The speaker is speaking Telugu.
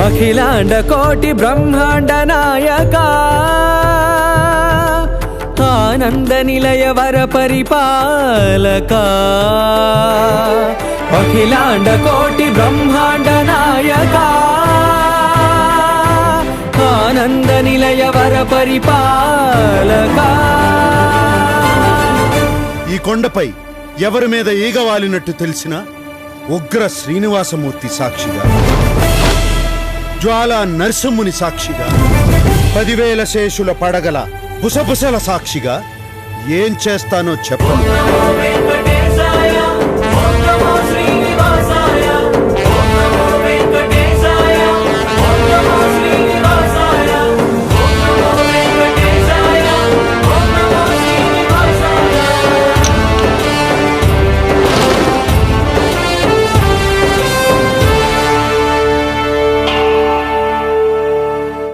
అఖిలాండ కోటి బ్రహ్మాండ నాయక ఆనంద నిలయ వర పరిపాలక అఖిలాండ కోటి బ్రహ్మాండ నాయక ఆనంద నిలయ వర పరిపాలక. ఈ కొండపై ఎవరి మీద ఈగ వాలినట్టు తెలిసిన ఉగ్ర శ్రీనివాసమూర్తి సాక్షిగా, జ్వాలా నరసింహుని సాక్షిగా, 10,000 శేషుల పడగల బుసబుసల సాక్షిగా ఏం చేస్తానో చెప్పను.